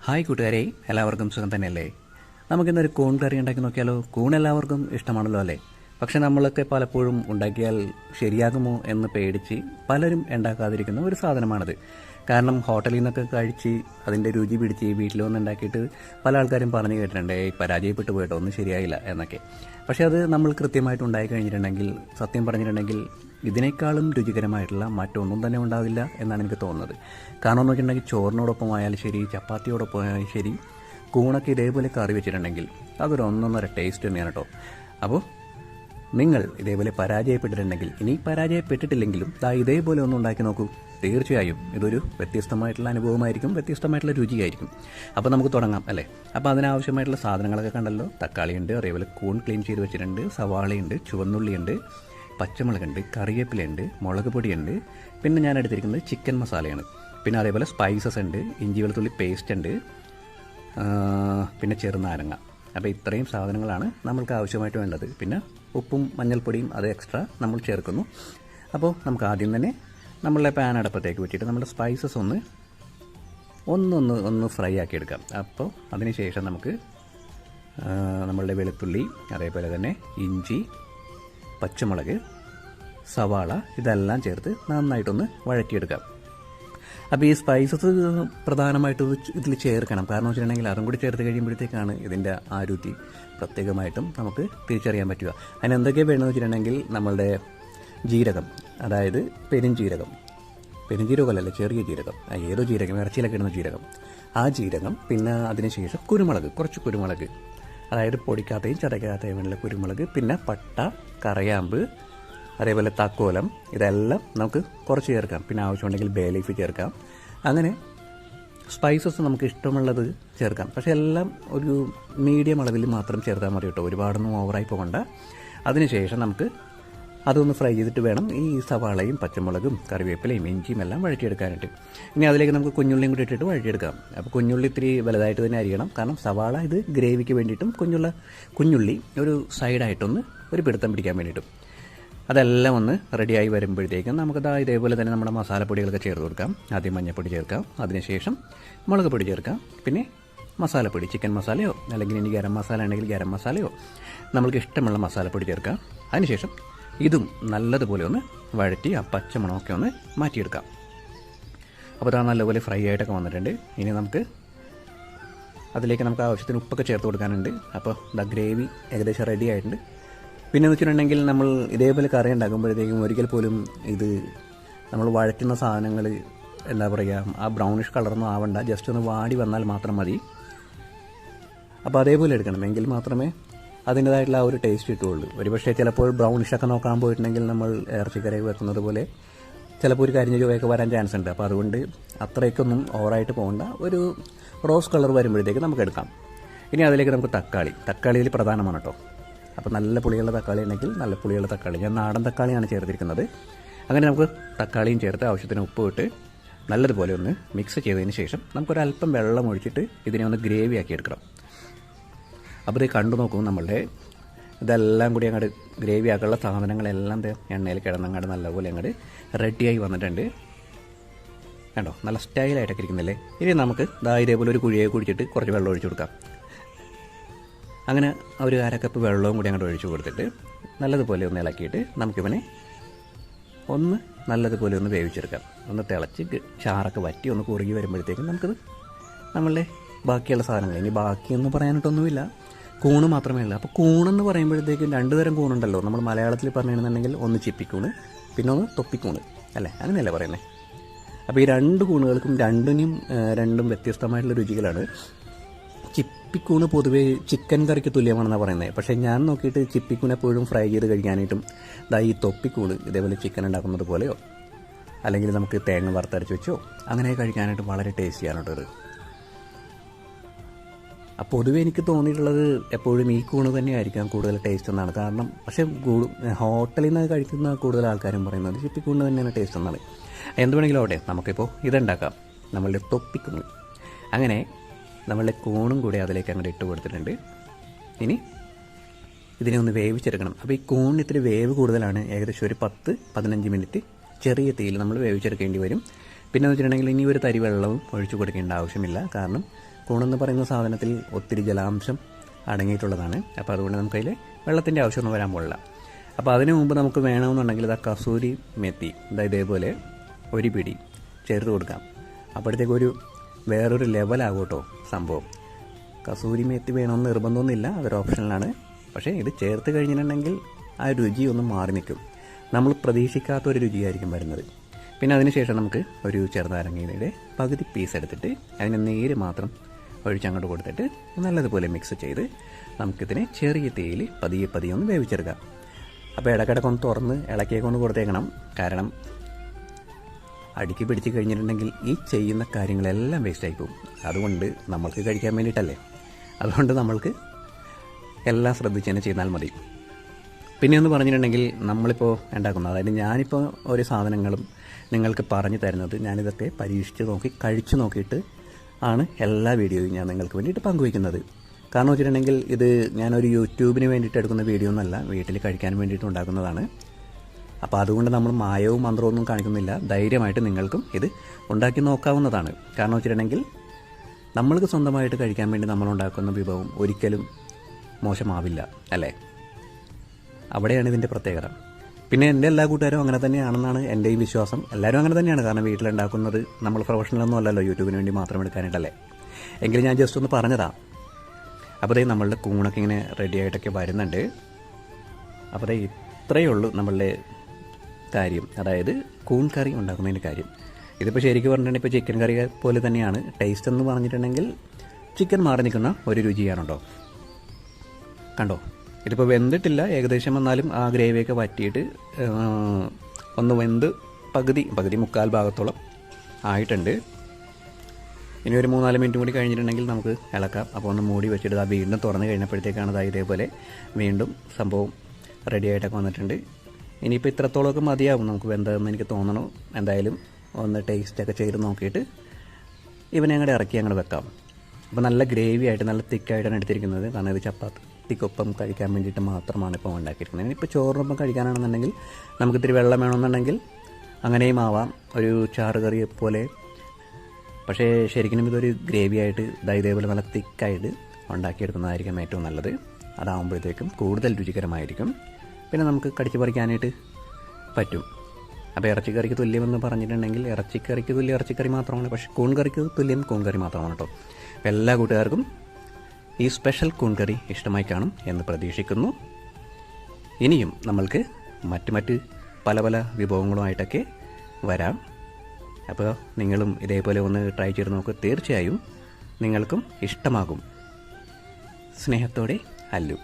Hi കൂട്ടുകാരെ, എല്ലാവർക്കും സുഖം തന്നെയല്ലേ? നമുക്കിന്നൊരു കൂൺ കറി ഉണ്ടാക്കി നോക്കിയാലോ? കൂൺ എല്ലാവർക്കും ഇഷ്ടമാണല്ലോ അല്ലേ? പക്ഷെ നമ്മളൊക്കെ പലപ്പോഴും ഉണ്ടാക്കിയാൽ ശരിയാകുമോ എന്ന് പേടിച്ച് പലരും ഉണ്ടാക്കാതിരിക്കുന്ന ഒരു സാധനമാണിത്. കാരണം ഹോട്ടലിൽ നിന്നൊക്കെ കഴിച്ച് അതിൻ്റെ രുചി പിടിച്ച് വീട്ടിൽ വന്ന് ഉണ്ടാക്കിയിട്ട് പല ആൾക്കാരും പറഞ്ഞു കേട്ടിട്ടുണ്ട്, പരാജയപ്പെട്ടു പോയിട്ടോ, ഒന്നും ശരിയായില്ല എന്നൊക്കെ. പക്ഷെ അത് നമ്മൾ കൃത്യമായിട്ട് ഉണ്ടാക്കി കഴിഞ്ഞിട്ടുണ്ടെങ്കിൽ, സത്യം പറഞ്ഞിട്ടുണ്ടെങ്കിൽ ഇതിനേക്കാളും രുചികരമായിട്ടുള്ള മറ്റൊന്നും തന്നെ ഉണ്ടാവില്ല എന്നാണ് എനിക്ക് തോന്നുന്നത്. കാരണം എന്ന് വെച്ചിട്ടുണ്ടെങ്കിൽ ചോറിനോടൊപ്പം ആയാലും ശരി, ചപ്പാത്തിയോടൊപ്പം ആയാലും ശരി, കൂണൊക്കെ ഇതേപോലെ കറി വെച്ചിട്ടുണ്ടെങ്കിൽ അതൊരു ഒന്നൊന്നര ടേസ്റ്റ് തന്നെയാണ് കേട്ടോ. അപ്പോൾ നിങ്ങൾ ഇതേപോലെ പരാജയപ്പെട്ടിട്ടുണ്ടെങ്കിൽ, ഇനി പരാജയപ്പെട്ടിട്ടില്ലെങ്കിലും ഇതേപോലെ ഒന്ന് ഉണ്ടാക്കി നോക്കൂ. തീർച്ചയായും ഇതൊരു വ്യത്യസ്തമായിട്ടുള്ള അനുഭവമായിരിക്കും, വ്യത്യസ്തമായിട്ടുള്ള രുചിയായിരിക്കും. അപ്പോൾ നമുക്ക് തുടങ്ങാം അല്ലേ? അപ്പോൾ അതിനാവശ്യമായിട്ടുള്ള സാധനങ്ങളൊക്കെ കണ്ടല്ലോ. തക്കാളിയുണ്ട്, അതേപോലെ കൂൺ ക്ലീൻ ചെയ്ത് വെച്ചിട്ടുണ്ട്, സവാളയുണ്ട്, ചുവന്നുള്ളിയുണ്ട്, പച്ചമുളകുണ്ട്, കറിവേപ്പിലയുണ്ട്, മുളക് പൊടിയുണ്ട്, പിന്നെ ഞാൻ എടുത്തിരിക്കുന്നത് ചിക്കൻ മസാലയാണ്. പിന്നെ അതേപോലെ സ്പൈസസ് ഉണ്ട്, ഇഞ്ചി വെളുത്തുള്ളി പേസ്റ്റ് ഉണ്ട്, പിന്നെ ചെറുനാരങ്ങ. അപ്പോൾ ഇത്രയും സാധനങ്ങളാണ് നമ്മൾക്ക് ആവശ്യമായിട്ട് വേണ്ടത്. പിന്നെ ഉപ്പും മഞ്ഞൾപ്പൊടിയും അത് എക്സ്ട്രാ നമ്മൾ ചേർക്കുന്നു. അപ്പോൾ നമുക്ക് ആദ്യം തന്നെ നമ്മളുടെ പാൻ അടുപ്പത്തേക്ക് വെച്ചിട്ട് നമ്മുടെ സ്പൈസസ് ഒന്ന് ഫ്രൈ ആക്കി എടുക്കാം. അപ്പോൾ അതിന് ശേഷം നമുക്ക് നമ്മളുടെ വെളുത്തുള്ളി, അതേപോലെ തന്നെ ഇഞ്ചി, പച്ചമുളക്, സവാള ഇതെല്ലാം ചേർത്ത് നന്നായിട്ടൊന്ന് വഴറ്റിയെടുക്കാം. അപ്പോൾ ഈ സ്പൈസസ് പ്രധാനമായിട്ടും ഇതിൽ ചേർക്കണം. കാരണം വെച്ചിട്ടുണ്ടെങ്കിൽ അതും കൂടി ചേർത്ത് കഴിയുമ്പോഴത്തേക്കാണ് ഇതിൻ്റെ ആ രുചി പ്രത്യേകമായിട്ടും നമുക്ക് തിരിച്ചറിയാൻ പറ്റുക. അതിനെന്തൊക്കെയാണ് വേണമെന്ന് വെച്ചിട്ടുണ്ടെങ്കിൽ നമ്മളുടെ ജീരകം, അതായത് പെരുംജീരകമല്ലല്ലോ, ചെറിയ ജീരകം, ഏതോ ജീരകം, ഇറച്ചിയിലൊക്കെ ഇടുന്ന ജീരകം, ആ ജീരകം. പിന്നെ അതിനുശേഷം കുരുമുളക്, കുറച്ച് കുരുമുളക്, അതായത് പൊടിക്കാത്തയും ചതയ്ക്കാത്തയും വേണ്ട കുരുമുളക്, പിന്നെ പട്ട, കറയാമ്പ്, അതേപോലെ തക്കോലം, ഇതെല്ലാം നമുക്ക് കുറച്ച് ചേർക്കാം. പിന്നെ ആവശ്യമുണ്ടെങ്കിൽ ബേ ലീഫ് ചേർക്കാം. അങ്ങനെ സ്പൈസസ് നമുക്ക് ഇഷ്ടമുള്ളത് ചേർക്കാം. പക്ഷേ എല്ലാം ഒരു മീഡിയം അളവിൽ മാത്രം ചേർത്താൽ മതി കേട്ടോ, ഒരുപാടൊന്നും ഓവറായി പോകണ്ട. അതിനുശേഷം നമുക്ക് അതൊന്ന് ഫ്രൈ ചെയ്തിട്ട് വേണം ഈ സവാളയും പച്ചമുളകും കറിവേപ്പിലയും ഇഞ്ചിയും എല്ലാം വഴറ്റിയെടുക്കാനായിട്ട്. ഇനി അതിലേക്ക് നമുക്ക് കുഞ്ഞുള്ളിയും കൂടി ഇട്ടിട്ട് വഴറ്റിയെടുക്കാം. അപ്പോൾ കുഞ്ഞുള്ളി ഇത്തിരി വലുതായിട്ട് തന്നെ അരിയണം. കാരണം സവാള ഇത് ഗ്രേവിക്ക് വേണ്ടിയിട്ടും കുഞ്ഞുള്ളി ഒരു സൈഡായിട്ടൊന്ന് ഒരു പിടുത്തം പിടിക്കാൻ വേണ്ടിയിട്ടും. അതെല്ലാം ഒന്ന് റെഡിയായി വരുമ്പോഴത്തേക്കും നമുക്കത് ഇതേപോലെ തന്നെ നമ്മുടെ മസാലപ്പൊടികളൊക്കെ ചേർത്ത് കൊടുക്കാം. ആദ്യം മഞ്ഞൾപ്പൊടി ചേർക്കാം, അതിനുശേഷം മുളക് പൊടി ചേർക്കാം, പിന്നെ മസാലപ്പൊടി, ചിക്കൻ മസാലയോ അല്ലെങ്കിൽ ഇനി ഗരം മസാല ഉണ്ടെങ്കിൽ ഗരം മസാലയോ നമ്മൾക്ക് ഇഷ്ടമുള്ള മസാലപ്പൊടി ചേർക്കാം. അതിനുശേഷം ഇതും നല്ലതുപോലെ ഒന്ന് വഴറ്റി ആ പച്ചമണമൊക്കെ ഒന്ന് മാറ്റിയെടുക്കാം. അപ്പോൾ അത് നല്ലപോലെ ഫ്രൈ ആയിട്ടൊക്കെ വന്നിട്ടുണ്ട്. ഇനി അതിലേക്ക് നമുക്ക് ആവശ്യത്തിന് ഉപ്പൊക്കെ ചേർത്ത് കൊടുക്കാനുണ്ട്. അപ്പോൾ ഗ്രേവി ഏകദേശം റെഡി ആയിട്ടുണ്ട്. പിന്നെ എന്ന് വെച്ചിട്ടുണ്ടെങ്കിൽ നമ്മൾ ഇതേപോലെ കറി ഉണ്ടാക്കുമ്പോഴത്തേക്കും ഒരിക്കൽ പോലും ഇത് നമ്മൾ വഴറ്റുന്ന സാധനങ്ങൾ എന്താ പറയുക, ആ ബ്രൗണിഷ് കളറൊന്നും ആവണ്ട, ജസ്റ്റ് ഒന്ന് വാടി വന്നാൽ മാത്രം മതി. അപ്പോൾ അതേപോലെ എടുക്കണം, എങ്കിൽ മാത്രമേ അതിൻ്റേതായിട്ടുള്ള ആ ഒരു ടേസ്റ്റ് കിട്ടുകയുള്ളൂ. ഒരുപക്ഷെ ചിലപ്പോൾ ബ്രൗണിഷൊക്കെ നോക്കാൻ പോയിട്ടുണ്ടെങ്കിൽ നമ്മൾ ഇറച്ചിക്കറി വെക്കുന്നത് പോലെ ചിലപ്പോൾ ഒരു കരിഞ്ഞ ചുവയൊക്കെ വരാൻ ചാൻസ് ഉണ്ട്. അപ്പോൾ അതുകൊണ്ട് അത്രയ്ക്കൊന്നും ഓവറായിട്ട് പോകണ്ട, ഒരു റോസ് കളർ വരുമ്പോഴത്തേക്ക് നമുക്ക് എടുക്കാം. ഇനി അതിലേക്ക് നമുക്ക് തക്കാളിയിൽ പ്രധാനമാണ് കേട്ടോ. അപ്പോൾ നല്ല പുളിയുള്ള തക്കാളി ഉണ്ടെങ്കിൽ നല്ല പുളിയുള്ള തക്കാളി, ഞാൻ നാടൻ തക്കാളിയാണ് ചേർത്തിരിക്കുന്നത്. അങ്ങനെ നമുക്ക് തക്കാളിയും ചേർത്ത് ആവശ്യത്തിന് ഉപ്പ് ഇട്ട് നല്ലതുപോലെ ഒന്ന് മിക്സ് ചെയ്തതിന് ശേഷം നമുക്കൊരല്പം വെള്ളം ഒഴിച്ചിട്ട് ഇതിനെ ഒന്ന് ഗ്രേവി ആക്കി എടുക്കണം. അപ്പോൾ ഇത് കണ്ടു നോക്കും, നമ്മളുടെ ഇതെല്ലാം കൂടി അങ്ങോട്ട് ഗ്രേവി ആക്കാനുള്ള സാധനങ്ങളെല്ലാം എണ്ണയിൽ കിടന്നങ്ങോട്ട് നല്ലപോലെ അങ്ങോട്ട് റെഡിയായി വന്നിട്ടുണ്ട്. കണ്ടോ, നല്ല സ്റ്റൈലായിട്ടൊക്കെ ഇരിക്കുന്നില്ലേ? ഇനി നമുക്ക് ഇതേപോലെ ഒരു കുഴിയെ കുടിച്ചിട്ട് കുറച്ച് വെള്ളം ഒഴിച്ചു കൊടുക്കാം. അങ്ങനെ ഒരു അരക്കപ്പ് വെള്ളവും കൂടി അങ്ങോട്ട് ഒഴിച്ചു കൊടുത്തിട്ട് നല്ലതുപോലെ ഒന്ന് ഇളക്കിയിട്ട് നമുക്കിവനെ നല്ലതുപോലെ ഒന്ന് വേവിച്ചെടുക്കാം. ഒന്ന് തിളച്ച് ചാറൊക്കെ വറ്റി ഒന്ന് കുറുകി വരുമ്പോഴത്തേക്കും നമുക്കത് നമ്മളുടെ ബാക്കിയുള്ള സാധനങ്ങൾ, ഇനി ബാക്കിയൊന്നും പറയാനായിട്ടൊന്നുമില്ല, കൂണ് മാത്രമേ ഉള്ളൂ. അപ്പോൾ കൂണെന്ന് പറയുമ്പോഴത്തേക്കും 2 തരം കൂണുണ്ടല്ലോ. നമ്മൾ മലയാളത്തിൽ പറഞ്ഞിട്ടുണ്ടെങ്കിൽ ഒന്ന് ചിപ്പിക്കൂണ്, പിന്നെ ഒന്ന് തൊപ്പിക്കൂണ് അല്ലേ, അങ്ങനെയല്ലേ പറയുന്നത്? അപ്പോൾ ഈ 2 കൂണുകൾക്കും രണ്ടും വ്യത്യസ്തമായിട്ടുള്ള രുചികളാണ്. ചിപ്പിക്കൂണ് പൊതുവേ ചിക്കൻ കറിക്ക് തുല്യമാണെന്നാണ് പറയുന്നത്. പക്ഷേ ഞാൻ നോക്കിയിട്ട് ചിപ്പിക്കൂൺ എപ്പോഴും ഫ്രൈ ചെയ്ത് കഴിക്കാനായിട്ടും ഈ തൊപ്പിക്കൂണ് ഇതേപോലെ ചിക്കൻ ഉണ്ടാക്കുന്നത് പോലെയോ അല്ലെങ്കിൽ നമുക്ക് തേങ്ങ വറുത്തരച്ച് വെച്ചോ അങ്ങനെ കഴിക്കാനായിട്ട് വളരെ ടേസ്റ്റിയാണ് കേട്ടോ ഇത്. അപ്പോൾ പൊതുവേ എനിക്ക് തോന്നിയിട്ടുള്ളത് എപ്പോഴും ഈ കൂണ് തന്നെയായിരിക്കാം കൂടുതൽ ടേസ്റ്റ് എന്നാണ്. കാരണം പക്ഷേ ഹോട്ടലിൽ നിന്ന് കഴിക്കുന്ന കൂടുതൽ ആൾക്കാരും പറയുന്നത് ചിപ്പിക്കൂണ് തന്നെയാണ് ടേസ്റ്റ് എന്നാണ്. എന്ത് വേണമെങ്കിലും അവിടെ നമുക്കിപ്പോൾ ഇതുണ്ടാക്കാം, നമ്മളുടെ തൊപ്പിക്കൂണ്. അങ്ങനെ നമ്മളുടെ കൂണും കൂടി അതിലേക്ക് അങ്ങോട്ട് ഇട്ട് കൊടുത്തിട്ടുണ്ട്. ഇനി ഇതിനെ ഒന്ന് വേവിച്ചെടുക്കണം. അപ്പോൾ ഈ കൂണിന് ഇത്തിരി വേവ് കൂടുതലാണ്, ഏകദേശം ഒരു 10-15 മിനിറ്റ് ചെറിയ തീയിൽ നമ്മൾ വേവിച്ചെടുക്കേണ്ടി വരും. പിന്നെ എന്ന് വെച്ചിട്ടുണ്ടെങ്കിൽ ഇനി ഒരു തരി വെള്ളവും ഒഴിച്ചു കൊടുക്കേണ്ട ആവശ്യമില്ല. കാരണം കൂണെന്ന് പറയുന്ന സാധനത്തിൽ ഒത്തിരി ജലാംശം അടങ്ങിയിട്ടുള്ളതാണ്. അപ്പോൾ അതുകൊണ്ട് നമുക്കതിൽ വെള്ളത്തിൻ്റെ ആവശ്യമൊന്നും വരാൻ പാടില്ല. അപ്പോൾ അതിനു മുമ്പ് നമുക്ക് വേണമെന്നുണ്ടെങ്കിൽ ഇതാ കസൂരി മെത്തി ഇതേപോലെ ഒരു പിടി ചേർത്ത് കൊടുക്കാം. അപ്പോഴത്തേക്കൊരു വേറൊരു ലെവലാകും കേട്ടോ സംഭവം. കസൂരി മെത്തി വേണമെന്ന് നിർബന്ധമൊന്നുമില്ല, അതൊരു ഓപ്ഷനിലാണ്. പക്ഷേ ഇത് ചേർത്ത് കഴിഞ്ഞിട്ടുണ്ടെങ്കിൽ ആ രുചി ഒന്ന് മാറി നിൽക്കും. നമ്മൾ പ്രതീക്ഷിക്കാത്തൊരു രുചിയായിരിക്കും വരുന്നത്. പിന്നെ അതിനുശേഷം നമുക്ക് ഒരു ചെറുനാരങ്ങയുടെ പകുതി പീസ് എടുത്തിട്ട് അതിന് നീര് മാത്രം ഒഴിച്ചങ്ങോട്ട് കൊടുത്തിട്ട് നല്ലതുപോലെ മിക്സ് ചെയ്ത് നമുക്കിതിനെ ചെറിയ തീയിൽ പതിയെ ഒന്ന് വേവിച്ചെടുക്കാം. അപ്പോൾ ഇടയ്ക്കിടയ്ക്കൊന്ന് തുറന്ന് ഇളക്കിയൊക്കെ കൊടുത്തേക്കണം. കാരണം അടുക്കി പിടിച്ച് കഴിഞ്ഞിട്ടുണ്ടെങ്കിൽ ഈ ചെയ്യുന്ന കാര്യങ്ങളെല്ലാം വേസ്റ്റായി പോകും. അതുകൊണ്ട് നമ്മൾക്ക് കഴിക്കാൻ വേണ്ടിയിട്ടല്ലേ, അതുകൊണ്ട് നമ്മൾക്ക് എല്ലാം ശ്രദ്ധിച്ച് തന്നെ ചെയ്താൽ മതി. പിന്നെ എന്ന് പറഞ്ഞിട്ടുണ്ടെങ്കിൽ നമ്മളിപ്പോൾ ഉണ്ടാക്കുന്നത്, അതായത് ഞാനിപ്പോൾ ഒരു സാധനങ്ങളും നിങ്ങൾക്ക് പറഞ്ഞു തരുന്നത് ഞാനിതൊക്കെ പരീക്ഷിച്ച് നോക്കി കഴിച്ചു നോക്കിയിട്ട് ആണ് എല്ലാ വീഡിയോയും ഞാൻ നിങ്ങൾക്ക് വേണ്ടിയിട്ട് പങ്കുവയ്ക്കുന്നത്. കാരണം വെച്ചിട്ടുണ്ടെങ്കിൽ ഇത് ഞാനൊരു യൂട്യൂബിന് വേണ്ടിയിട്ട് എടുക്കുന്ന വീഡിയോ ഒന്നല്ല, വീട്ടിൽ കഴിക്കാൻ വേണ്ടിയിട്ട് ഉണ്ടാക്കുന്നതാണ്. അപ്പോൾ അതുകൊണ്ട് നമ്മൾ മായവും മന്ത്രമൊന്നും കാണിക്കുന്നില്ല. ധൈര്യമായിട്ട് നിങ്ങൾക്കും ഇത് ഉണ്ടാക്കി നോക്കാവുന്നതാണ്. കാരണം വെച്ചിട്ടുണ്ടെങ്കിൽ നമ്മൾക്ക് സ്വന്തമായിട്ട് കഴിക്കാൻ വേണ്ടി നമ്മൾ ഉണ്ടാക്കുന്ന വിഭവം ഒരിക്കലും മോശമാവില്ല, അല്ലേ? അവിടെയാണ് ഇതിൻ്റെ പ്രത്യേകത. പിന്നെ എൻ്റെ എല്ലാ കൂട്ടുകാരും അങ്ങനെ തന്നെയാണെന്നാണ് എൻ്റെ ഈ വിശ്വാസം. എല്ലാവരും അങ്ങനെ തന്നെയാണ്. കാരണം വീട്ടിലുണ്ടാക്കുന്നത് നമ്മൾ പ്രൊഫഷണലൊന്നും അല്ലല്ലോ, യൂട്യൂബിന് വേണ്ടി മാത്രം എടുക്കാനായിട്ടല്ലേ. എങ്കിലും ഞാൻ ജസ്റ്റ് ഒന്ന് പറഞ്ഞതാ. അപ്പോൾ ദേ നമ്മളുടെ കൂണൊക്കെ ഇങ്ങനെ റെഡി ആയിട്ടൊക്കെ വരുന്നുണ്ട്. അപ്പോൾ ദേ ഇത്രയേ ഉള്ളൂ നമ്മളുടെ കാര്യം, അതായത് കൂൺ കറി ഉണ്ടാക്കുന്നതിൻ്റെ കാര്യം. ഇതിപ്പോൾ ശരിക്കും പറഞ്ഞിട്ടുണ്ടെങ്കിൽ ഇപ്പോൾ ചിക്കൻ കറി പോലെ തന്നെയാണ്. ടേസ്റ്റ് എന്ന് പറഞ്ഞിട്ടുണ്ടെങ്കിൽ ചിക്കൻ മാറി നിൽക്കുന്ന ഒരു രുചിയാണുണ്ടോ. കണ്ടോ, ഇതിപ്പോൾ വെന്തിട്ടില്ല ഏകദേശം, എന്നാലും ആ ഗ്രേവിയൊക്കെ വറ്റിയിട്ട് ഒന്ന് വെന്ത് പകുതി മുക്കാൽ ഭാഗത്തോളം ആയിട്ടുണ്ട്. ഇനി ഒരു 3-4 മിനിറ്റ് കൂടി കഴിഞ്ഞിട്ടുണ്ടെങ്കിൽ നമുക്ക് ഇളക്കാം. അപ്പോൾ ഒന്ന് മൂടി വെച്ചിട്ട് വീണ്ടും തുറന്ന് കഴിഞ്ഞപ്പോഴത്തേക്കാണ് ഇതേപോലെ വീണ്ടും സംഭവം റെഡി ആയിട്ടൊക്കെ വന്നിട്ടുണ്ട്. ഇനിയിപ്പോൾ ഇത്രത്തോളമൊക്കെ മതിയാവും നമുക്ക് വെന്തതെന്ന് എനിക്ക് തോന്നണു. എന്തായാലും ഒന്ന് ടേസ്റ്റൊക്കെ ചെയ്ത് നോക്കിയിട്ട് ഇവനെ അങ്ങോട്ട് ഇറക്കി അങ്ങോട്ട് വെക്കാം. അപ്പോൾ നല്ല ഗ്രേവി ആയിട്ട് നല്ല തിക്കായിട്ടാണ് എടുത്തിരിക്കുന്നത്. കാരണം ഇത് ചപ്പാത്തിക്കൊപ്പം കഴിക്കാൻ വേണ്ടിയിട്ട് മാത്രമാണ് ഇപ്പോൾ ഉണ്ടാക്കിയിരിക്കുന്നത്. ഇനിയിപ്പോൾ ചോറിനൊപ്പം കഴിക്കാനാണെന്നുണ്ടെങ്കിൽ നമുക്ക് ഇത്തിരി വെള്ളം വേണമെന്നുണ്ടെങ്കിൽ അങ്ങനെയും ആവാം, ഒരു ചാറ് കറി പോലെ. പക്ഷേ ശരിക്കും ഇതൊരു ഗ്രേവി ആയിട്ട് ഇതേപോലെ നല്ല തിക്കായിട്ട് ഉണ്ടാക്കിയെടുക്കുന്നതായിരിക്കും ഏറ്റവും നല്ലത്. അതാകുമ്പോഴത്തേക്കും കൂടുതൽ രുചികരമായിരിക്കും. പിന്നെ നമുക്ക് കടിച്ചു പറിക്കാനായിട്ട് പറ്റും. അപ്പോൾ ഇറച്ചിക്കറിക്ക് തുല്യമെന്ന് പറഞ്ഞിട്ടുണ്ടെങ്കിൽ ഇറച്ചിക്കറിക്ക് തുല്യം ഇറച്ചിക്കറി മാത്രമാണ്. പക്ഷേ കൂൺ കറിക്ക് തുല്യം കൂൺ കറി മാത്രമാണ് കേട്ടോ. എല്ലാ കൂട്ടുകാർക്കും ഈ സ്പെഷ്യൽ കൂൺ കറി ഇഷ്ടമായി കാണും എന്ന് പ്രതീക്ഷിക്കുന്നു. ഇനിയും നമ്മൾക്ക് മറ്റ് പല വിഭവങ്ങളുമായിട്ടൊക്കെ വരാം. അപ്പോൾ നിങ്ങളും ഇതേപോലെ ഒന്ന് ട്രൈ ചെയ്ത് നോക്കുക. തീർച്ചയായും നിങ്ങൾക്കും ഇഷ്ടമാകും. സ്നേഹത്തോടെ അല്ലു.